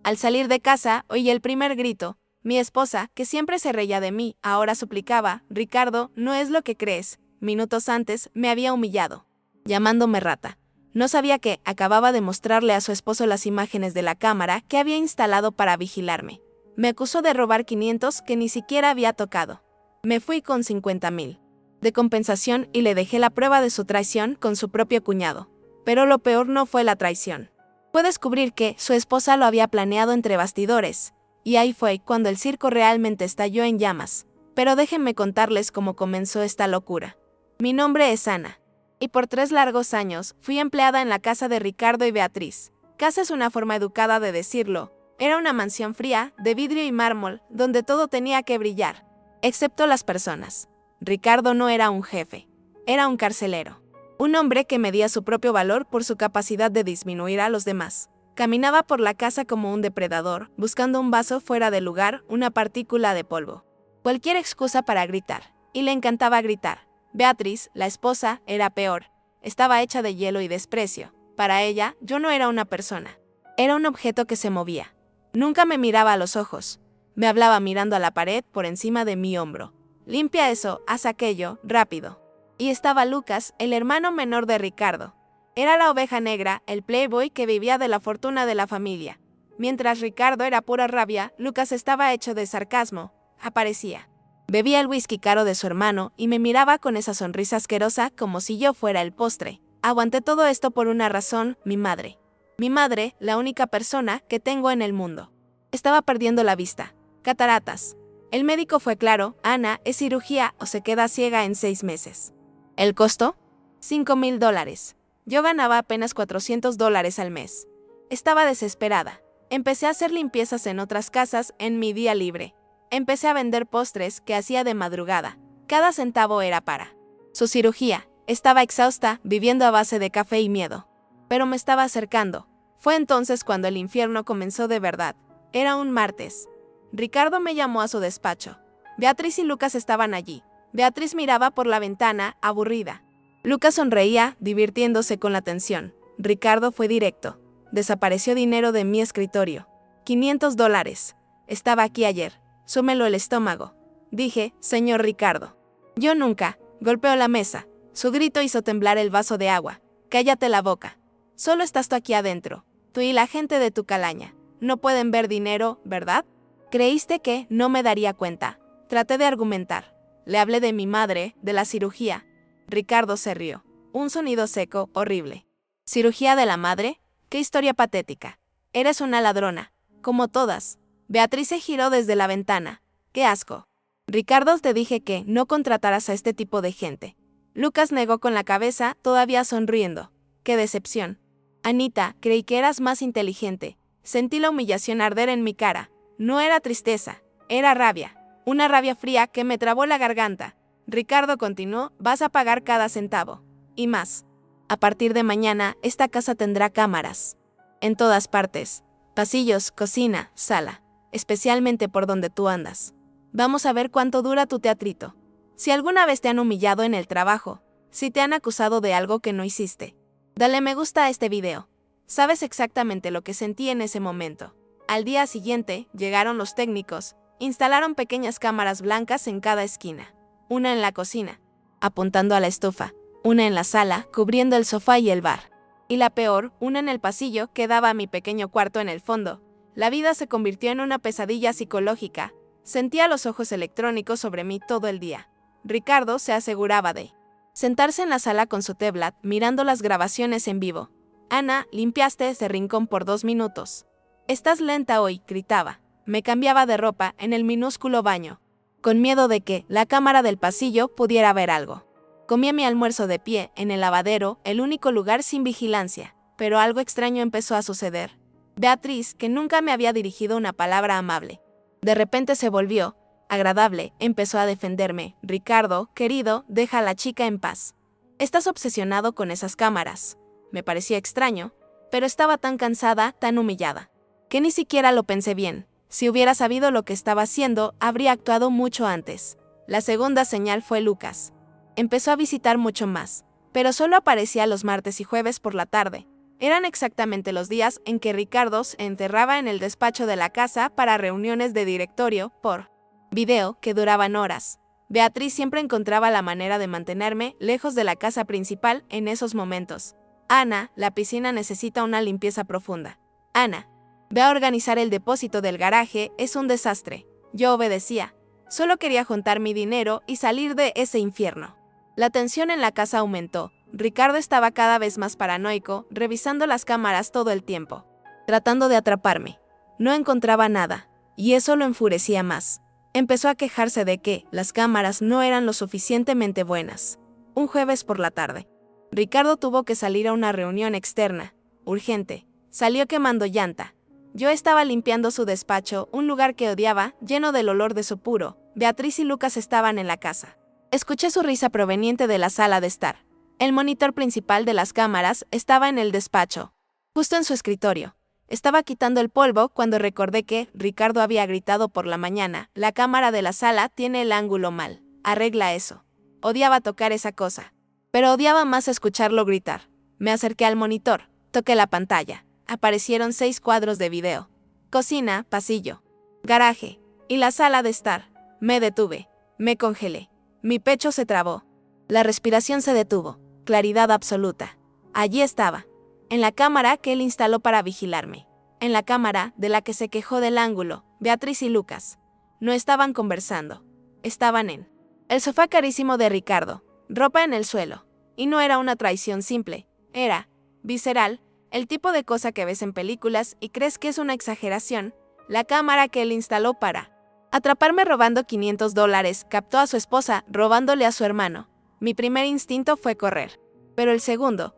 Al salir de casa, oí el primer grito. Mi esposa, que siempre se reía de mí, ahora suplicaba: Ricardo, no es lo que crees. Minutos antes, me había humillado, llamándome rata. No sabía que acababa de mostrarle a su esposo las imágenes de la cámara que había instalado para vigilarme. Me acusó de robar 500 que ni siquiera había tocado. Me fui con 50,000 de compensación y le dejé la prueba de su traición con su propio cuñado. Pero lo peor no fue la traición. Fue descubrir que su esposa lo había planeado entre bastidores. Y ahí fue cuando el circo realmente estalló en llamas. Pero déjenme contarles cómo comenzó esta locura. Mi nombre es Ana. Y por 3 largos años fui empleada en la casa de Ricardo y Beatriz. Casa es una forma educada de decirlo. Era una mansión fría, de vidrio y mármol, donde todo tenía que brillar, excepto las personas. Ricardo no era un jefe, era un carcelero. Un hombre que medía su propio valor por su capacidad de disminuir a los demás. Caminaba por la casa como un depredador, buscando un vaso fuera de lugar, una partícula de polvo. Cualquier excusa para gritar, y le encantaba gritar. Beatriz, la esposa, era peor. Estaba hecha de hielo y desprecio. Para ella, yo no era una persona. Era un objeto que se movía. Nunca me miraba a los ojos. Me hablaba mirando a la pared por encima de mi hombro. Limpia eso, haz aquello, rápido. Y estaba Lucas, el hermano menor de Ricardo. Era la oveja negra, el playboy que vivía de la fortuna de la familia. Mientras Ricardo era pura rabia, Lucas estaba hecho de sarcasmo. Aparecía. Bebía el whisky caro de su hermano y me miraba con esa sonrisa asquerosa como si yo fuera el postre. Aguanté todo esto por una razón: mi madre. Mi madre, la única persona que tengo en el mundo. Estaba perdiendo la vista. Cataratas. El médico fue claro: Ana, es cirugía o se queda ciega en 6 meses. ¿El costo? $5,000. Yo ganaba apenas $400 al mes. Estaba desesperada. Empecé a hacer limpiezas en otras casas en mi día libre. Empecé a vender postres que hacía de madrugada. Cada centavo era para su cirugía. Estaba exhausta, viviendo a base de café y miedo. Pero me estaba acercando. Fue entonces cuando el infierno comenzó de verdad. Era un martes. Ricardo me llamó a su despacho. Beatriz y Lucas estaban allí. Beatriz miraba por la ventana, aburrida. Lucas sonreía, divirtiéndose con la tensión. Ricardo fue directo. Desapareció dinero de mi escritorio. $500. Estaba aquí ayer. Súmelo el estómago. Dije: señor Ricardo. Yo nunca. Golpeó la mesa. Su grito hizo temblar el vaso de agua. Cállate la boca. Solo estás tú aquí adentro. Tú y la gente de tu calaña. No pueden ver dinero, ¿verdad? ¿Creíste que no me daría cuenta? Traté de argumentar. Le hablé de mi madre, de la cirugía. Ricardo se rió. Un sonido seco, horrible. ¿Cirugía de la madre? ¡Qué historia patética! Eres una ladrona. Como todas. Beatriz se giró desde la ventana. ¡Qué asco! Ricardo, te dije que no contrataras a este tipo de gente. Lucas negó con la cabeza, todavía sonriendo. ¡Qué decepción! Anita, creí que eras más inteligente. Sentí la humillación arder en mi cara. No era tristeza, era rabia. Una rabia fría que me trabó la garganta. Ricardo continuó: vas a pagar cada centavo. Y más. A partir de mañana, esta casa tendrá cámaras. En todas partes. Pasillos, cocina, sala. Especialmente por donde tú andas. Vamos a ver cuánto dura tu teatrito. Si alguna vez te han humillado en el trabajo, si te han acusado de algo que no hiciste, dale me gusta a este video. Sabes exactamente lo que sentí en ese momento. Al día siguiente, llegaron los técnicos, instalaron pequeñas cámaras blancas en cada esquina. Una en la cocina, apuntando a la estufa, una en la sala, cubriendo el sofá y el bar. Y la peor, una en el pasillo que daba a mi pequeño cuarto en el fondo. La vida se convirtió en una pesadilla psicológica. Sentía los ojos electrónicos sobre mí todo el día. Ricardo se aseguraba de sentarse en la sala con su tablet, mirando las grabaciones en vivo. Ana, limpiaste ese rincón por 2 minutos. Estás lenta hoy, gritaba. Me cambiaba de ropa en el minúsculo baño, con miedo de que la cámara del pasillo pudiera ver algo. Comía mi almuerzo de pie, en el lavadero, el único lugar sin vigilancia. Pero algo extraño empezó a suceder. Beatriz, que nunca me había dirigido una palabra amable, de repente se volvió agradable, empezó a defenderme. Ricardo, querido, deja a la chica en paz. Estás obsesionado con esas cámaras. Me parecía extraño, pero estaba tan cansada, tan humillada, que ni siquiera lo pensé bien. Si hubiera sabido lo que estaba haciendo, habría actuado mucho antes. La segunda señal fue Lucas. Empezó a visitar mucho más, pero solo aparecía los martes y jueves por la tarde. Eran exactamente los días en que Ricardo se encerraba en el despacho de la casa para reuniones de directorio por video que duraban horas. Beatriz siempre encontraba la manera de mantenerme lejos de la casa principal en esos momentos. Ana, la piscina necesita una limpieza profunda. Ana, ve a organizar el depósito del garaje, es un desastre. Yo obedecía. Solo quería juntar mi dinero y salir de ese infierno. La tensión en la casa aumentó. Ricardo estaba cada vez más paranoico, revisando las cámaras todo el tiempo, tratando de atraparme. No encontraba nada, y eso lo enfurecía más. Empezó a quejarse de que las cámaras no eran lo suficientemente buenas. Un jueves por la tarde, Ricardo tuvo que salir a una reunión externa, urgente. Salió quemando llanta. Yo estaba limpiando su despacho, un lugar que odiaba, lleno del olor de su puro. Beatriz y Lucas estaban en la casa. Escuché su risa proveniente de la sala de estar. El monitor principal de las cámaras estaba en el despacho, justo en su escritorio. Estaba quitando el polvo cuando recordé que Ricardo había gritado por la mañana: la cámara de la sala tiene el ángulo mal, arregla eso. Odiaba tocar esa cosa, pero odiaba más escucharlo gritar. Me acerqué al monitor, toqué la pantalla. Aparecieron 6 cuadros de video: cocina, pasillo, garaje y la sala de estar. Me detuve, me congelé, mi pecho se trabó, la respiración se detuvo, claridad absoluta. Allí estaba, en la cámara que él instaló para vigilarme, en la cámara de la que se quejó del ángulo. Beatriz y Lucas no estaban conversando, estaban en el sofá carísimo de Ricardo, ropa en el suelo, y no era una traición simple, era visceral. El tipo de cosa que ves en películas y crees que es una exageración. La cámara que él instaló para atraparme robando $500, captó a su esposa robándole a su hermano. Mi primer instinto fue correr. Pero el segundo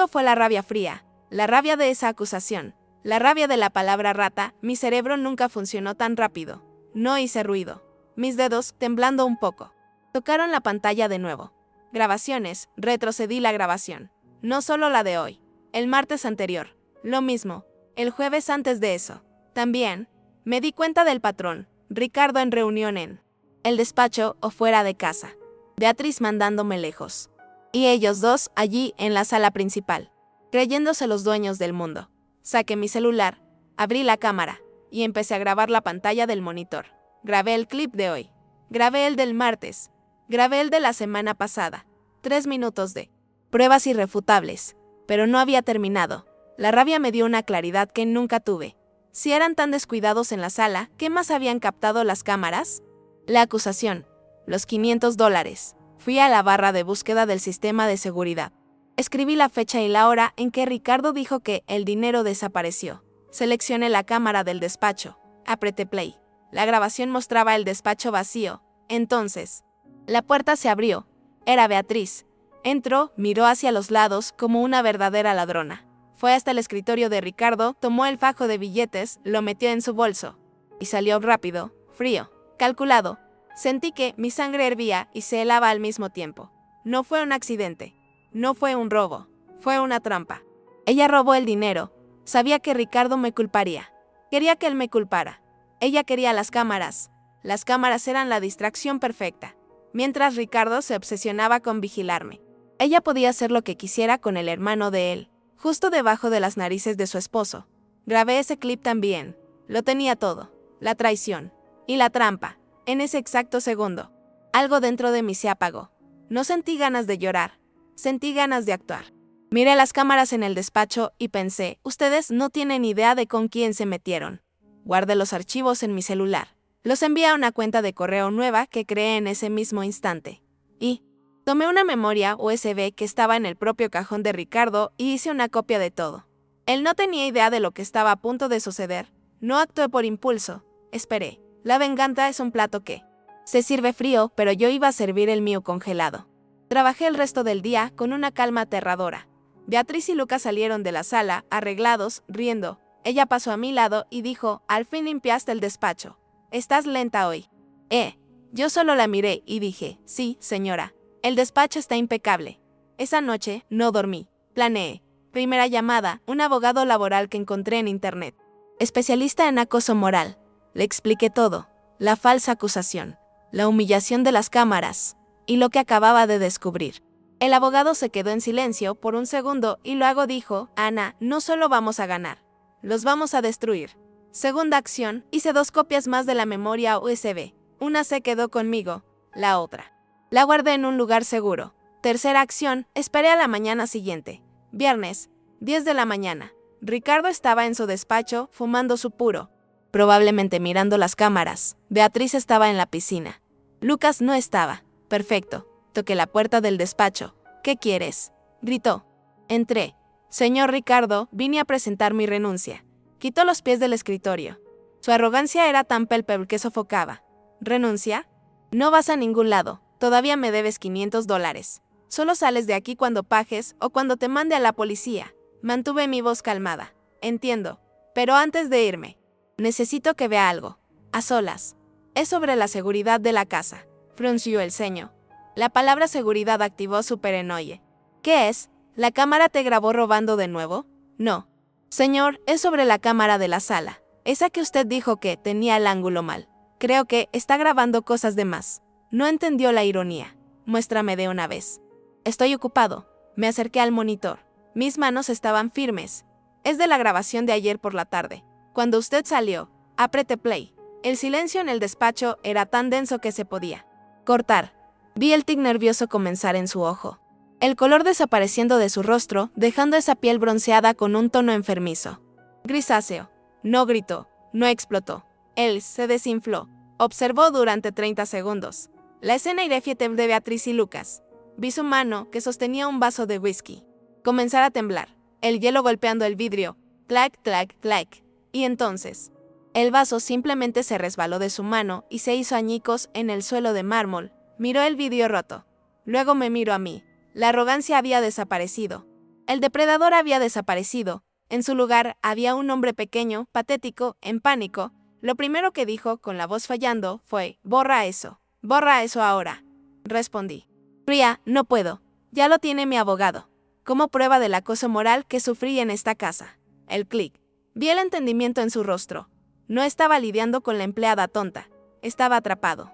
fue la rabia fría, la rabia de esa acusación, la rabia de la palabra rata. Mi cerebro nunca funcionó tan rápido. No hice ruido. Mis dedos, temblando un poco, tocaron la pantalla de nuevo. Grabaciones, retrocedí la grabación. No solo la de hoy. El martes anterior, lo mismo. El jueves antes de eso, también. Me di cuenta del patrón. Ricardo en reunión en el despacho o fuera de casa. Beatriz mandándome lejos. Y ellos dos allí en la sala principal, creyéndose los dueños del mundo. Saqué mi celular, abrí la cámara y empecé a grabar la pantalla del monitor. Grabé el clip de hoy. Grabé el del martes. Grabé el de la semana pasada. 3 minutos de pruebas irrefutables. Pero no había terminado. La rabia me dio una claridad que nunca tuve. Si eran tan descuidados en la sala, ¿qué más habían captado las cámaras? La acusación. Los $500. Fui a la barra de búsqueda del sistema de seguridad. Escribí la fecha y la hora en que Ricardo dijo que el dinero desapareció. Seleccioné la cámara del despacho. Apreté play. La grabación mostraba el despacho vacío. Entonces, la puerta se abrió. Era Beatriz. Entró, miró hacia los lados como una verdadera ladrona. Fue hasta el escritorio de Ricardo, tomó el fajo de billetes, lo metió en su bolso. Y salió rápido, frío, calculado. Sentí que mi sangre hervía y se helaba al mismo tiempo. No fue un accidente. No fue un robo. Fue una trampa. Ella robó el dinero. Sabía que Ricardo me culparía. Quería que él me culpara. Ella quería las cámaras. Las cámaras eran la distracción perfecta. Mientras Ricardo se obsesionaba con vigilarme. Ella podía hacer lo que quisiera con el hermano de él, justo debajo de las narices de su esposo. Grabé ese clip también. Lo tenía todo. La traición. Y la trampa. En ese exacto segundo. Algo dentro de mí se apagó. No sentí ganas de llorar. Sentí ganas de actuar. Miré las cámaras en el despacho y pensé, ustedes no tienen idea de con quién se metieron. Guardé los archivos en mi celular. Los envié a una cuenta de correo nueva que creé en ese mismo instante. Y tomé una memoria USB que estaba en el propio cajón de Ricardo y hice una copia de todo. Él no tenía idea de lo que estaba a punto de suceder. No actué por impulso. Esperé. La venganza es un plato que se sirve frío, pero yo iba a servir el mío congelado. Trabajé el resto del día con una calma aterradora. Beatriz y Lucas salieron de la sala, arreglados, riendo. Ella pasó a mi lado y dijo, al fin limpiaste el despacho. Estás lenta hoy. Yo solo la miré y dije, sí, señora. El despacho está impecable. Esa noche no dormí. Planeé. Primera llamada, un abogado laboral que encontré en internet. Especialista en acoso moral. Le expliqué todo. La falsa acusación. La humillación de las cámaras. Y lo que acababa de descubrir. El abogado se quedó en silencio por un segundo y luego dijo, Ana, no solo vamos a ganar, los vamos a destruir. Segunda acción, hice 2 copias más de la memoria USB. Una se quedó conmigo, la otra la guardé en un lugar seguro. Tercera acción, esperé a la mañana siguiente. Viernes, 10 de la mañana. Ricardo estaba en su despacho, fumando su puro, probablemente mirando las cámaras. Beatriz estaba en la piscina. Lucas no estaba. Perfecto. Toqué la puerta del despacho. ¿Qué quieres?, gritó. Entré. Señor Ricardo, vine a presentar mi renuncia. Quitó los pies del escritorio. Su arrogancia era tan palpable que sofocaba. ¿Renuncia? No vas a ningún lado. Todavía me debes $500. Solo sales de aquí cuando pagues o cuando te mande a la policía. Mantuve mi voz calmada. Entiendo. Pero antes de irme, necesito que vea algo. A solas. Es sobre la seguridad de la casa. Frunció el ceño. La palabra seguridad activó su paranoia. ¿Qué es? ¿La cámara te grabó robando de nuevo? No. Señor, es sobre la cámara de la sala. Esa que usted dijo que tenía el ángulo mal. Creo que está grabando cosas de más. No entendió la ironía. Muéstrame de una vez. Estoy ocupado. Me acerqué al monitor. Mis manos estaban firmes. Es de la grabación de ayer por la tarde. Cuando usted salió, apreté play. El silencio en el despacho era tan denso que se podía cortar. Vi el tic nervioso comenzar en su ojo. El color desapareciendo de su rostro, dejando esa piel bronceada con un tono enfermizo. Grisáceo. No gritó, no explotó. Él se desinfló. Observó durante 30 segundos. La escena irrefietable de Beatriz y Lucas. Vi su mano, que sostenía un vaso de whisky, comenzar a temblar. El hielo golpeando el vidrio. Clac, clac, clac. Y entonces, el vaso simplemente se resbaló de su mano y se hizo añicos en el suelo de mármol. Miró el vidrio roto. Luego me miró a mí. La arrogancia había desaparecido. El depredador había desaparecido. En su lugar había un hombre pequeño, patético, en pánico. Lo primero que dijo, con la voz fallando, fue, borra eso ahora. Respondí. Fría, no puedo. Ya lo tiene mi abogado. Como prueba del acoso moral que sufrí en esta casa. El clic. Vi el entendimiento en su rostro. No estaba lidiando con la empleada tonta. Estaba atrapado.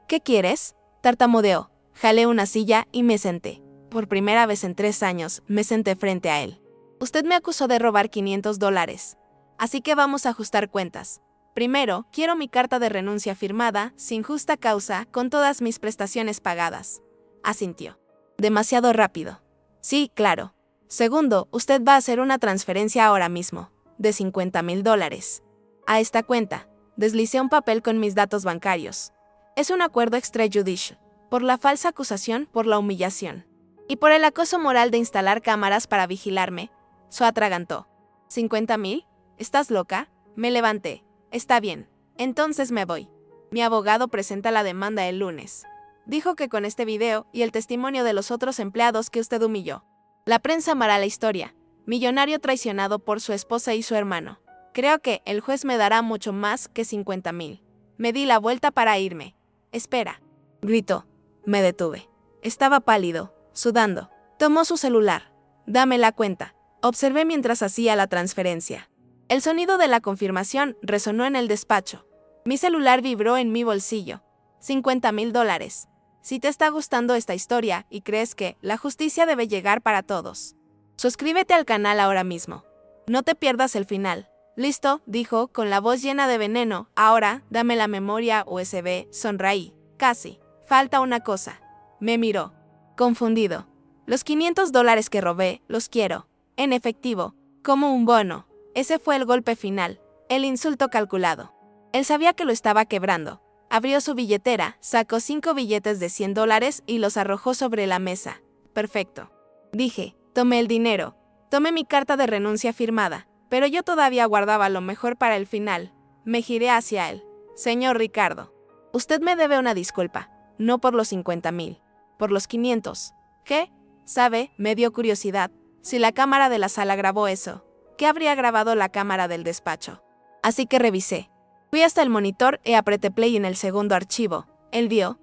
¿Qué quieres?, tartamudeó. Jalé una silla y me senté. Por primera vez en 3 años, me senté frente a él. Usted me acusó de robar $500. Así que vamos a ajustar cuentas. Primero, quiero mi carta de renuncia firmada, sin justa causa, con todas mis prestaciones pagadas. Asintió. Demasiado rápido. Sí, claro. Segundo, usted va a hacer una transferencia ahora mismo, de $50,000. A esta cuenta. Deslicé un papel con mis datos bancarios. Es un acuerdo extrajudicial. Por la falsa acusación, por la humillación. Y por el acoso moral de instalar cámaras para vigilarme. Se atragantó. ¿50,000? ¿Estás loca? Me levanté. Está bien. Entonces me voy. Mi abogado presenta la demanda el lunes. Dijo que con este video y el testimonio de los otros empleados que usted humilló, la prensa amará la historia. Millonario traicionado por su esposa y su hermano. Creo que el juez me dará mucho más que 50,000. Me di la vuelta para irme. Espera. Gritó. Me detuve. Estaba pálido, sudando. Tomó su celular. Dame la cuenta. Observé mientras hacía la transferencia. El sonido de la confirmación resonó en el despacho. Mi celular vibró en mi bolsillo. $50,000. Si te está gustando esta historia y crees que la justicia debe llegar para todos, suscríbete al canal ahora mismo. No te pierdas el final. Listo, dijo, con la voz llena de veneno. Ahora, dame la memoria USB. Sonreí. Casi. Falta una cosa. Me miró. Confundido. Los $500 que robé, los quiero. En efectivo. Como un bono. Ese fue el golpe final. El insulto calculado. Él sabía que lo estaba quebrando. Abrió su billetera, sacó 5 billetes de $100 y los arrojó sobre la mesa. Perfecto. Dije, tomé el dinero. Tomé mi carta de renuncia firmada. Pero yo todavía guardaba lo mejor para el final. Me giré hacia él. Señor Ricardo. Usted me debe una disculpa. No por los 50,000. Por los 500. ¿Qué? ¿Sabe? Me dio curiosidad. Si la cámara de la sala grabó eso, ¿qué habría grabado la cámara del despacho? Así que revisé. Fui hasta el monitor y apreté play en el segundo archivo. Él vio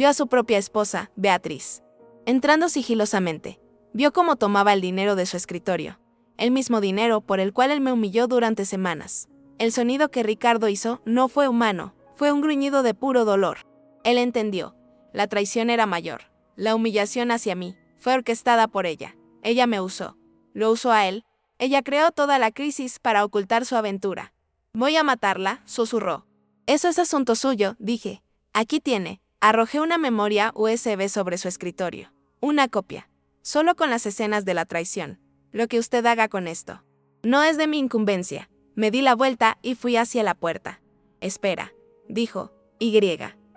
a su propia esposa, Beatriz, entrando sigilosamente. Vio cómo tomaba el dinero de su escritorio. El mismo dinero por el cual él me humilló durante semanas. El sonido que Ricardo hizo no fue humano, fue un gruñido de puro dolor. Él entendió. La traición era mayor. La humillación hacia mí fue orquestada por ella. Ella me usó. Lo usó a él. Ella creó toda la crisis para ocultar su aventura. Voy a matarla, susurró. Eso es asunto suyo, dije. Aquí tiene. Arrojé una memoria USB sobre su escritorio. Una copia. Solo con las escenas de la traición. Lo que usted haga con esto. No es de mi incumbencia. Me di la vuelta y fui hacia la puerta. Espera, dijo, Y.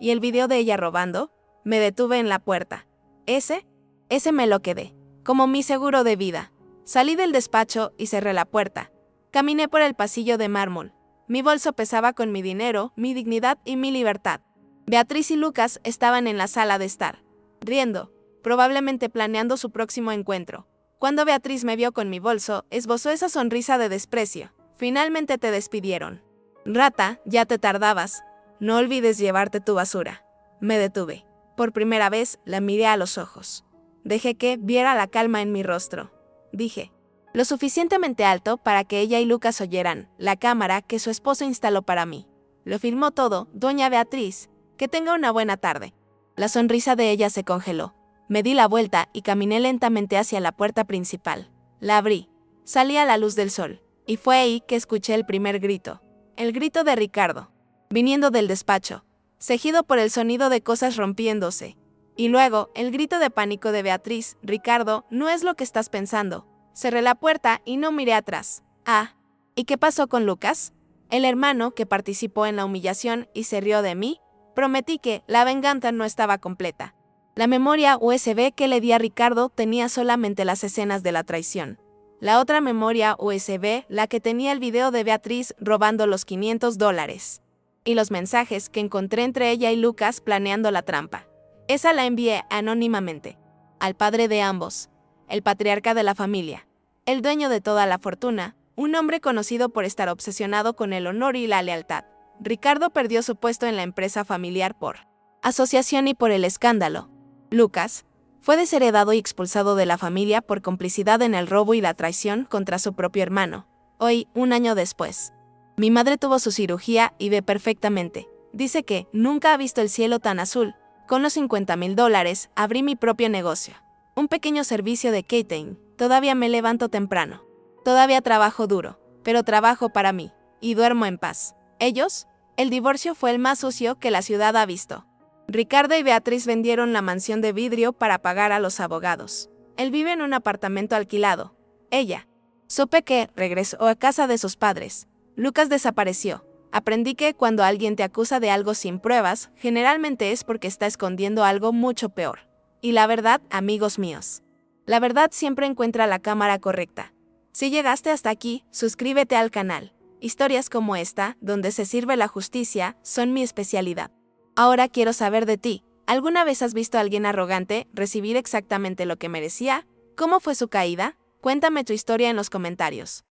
¿Y el video de ella robando? Me detuve en la puerta. Ese me lo quedé, como mi seguro de vida. Salí del despacho y cerré la puerta. Caminé por el pasillo de mármol. Mi bolso pesaba con mi dinero, mi dignidad y mi libertad. Beatriz y Lucas estaban en la sala de estar, riendo, probablemente planeando su próximo encuentro. Cuando Beatriz me vio con mi bolso, esbozó esa sonrisa de desprecio. Finalmente te despidieron. Rata, ya te tardabas. No olvides llevarte tu basura. Me detuve. Por primera vez, la miré a los ojos. Dejé que viera la calma en mi rostro. Dije, lo suficientemente alto para que ella y Lucas oyeran la cámara que su esposo instaló para mí. Lo filmó todo, doña Beatriz. Que tenga una buena tarde. La sonrisa de ella se congeló. Me di la vuelta y caminé lentamente hacia la puerta principal. La abrí. Salí a la luz del sol. Y fue ahí que escuché el primer grito. El grito de Ricardo. Viniendo del despacho. Seguido por el sonido de cosas rompiéndose. Y luego, el grito de pánico de Beatriz. Ricardo, no es lo que estás pensando. Cerré la puerta y no miré atrás. Ah, ¿y qué pasó con Lucas? El hermano que participó en la humillación y se rió de mí. Prometí que la venganza no estaba completa. La memoria USB que le di a Ricardo tenía solamente las escenas de la traición. La otra memoria USB, la que tenía el video de Beatriz robando los $500. Y los mensajes que encontré entre ella y Lucas planeando la trampa. Esa la envié anónimamente. Al padre de ambos. El patriarca de la familia. El dueño de toda la fortuna. Un hombre conocido por estar obsesionado con el honor y la lealtad. Ricardo perdió su puesto en la empresa familiar por asociación y por el escándalo. Lucas fue desheredado y expulsado de la familia por complicidad en el robo y la traición contra su propio hermano. Hoy, un año después, mi madre tuvo su cirugía y ve perfectamente. Dice que nunca ha visto el cielo tan azul. Con los $50,000 abrí mi propio negocio. Un pequeño servicio de catering. Todavía me levanto temprano. Todavía trabajo duro, pero trabajo para mí. Y duermo en paz. Ellos, el divorcio fue el más sucio que la ciudad ha visto. Ricardo y Beatriz vendieron la mansión de vidrio para pagar a los abogados. Él vive en un apartamento alquilado. Ella. Supe que regresó a casa de sus padres. Lucas desapareció. Aprendí que cuando alguien te acusa de algo sin pruebas, generalmente es porque está escondiendo algo mucho peor. Y la verdad, amigos míos. La verdad siempre encuentra la cámara correcta. Si llegaste hasta aquí, suscríbete al canal. Historias como esta, donde se sirve la justicia, son mi especialidad. Ahora quiero saber de ti. ¿Alguna vez has visto a alguien arrogante recibir exactamente lo que merecía? ¿Cómo fue su caída? Cuéntame tu historia en los comentarios.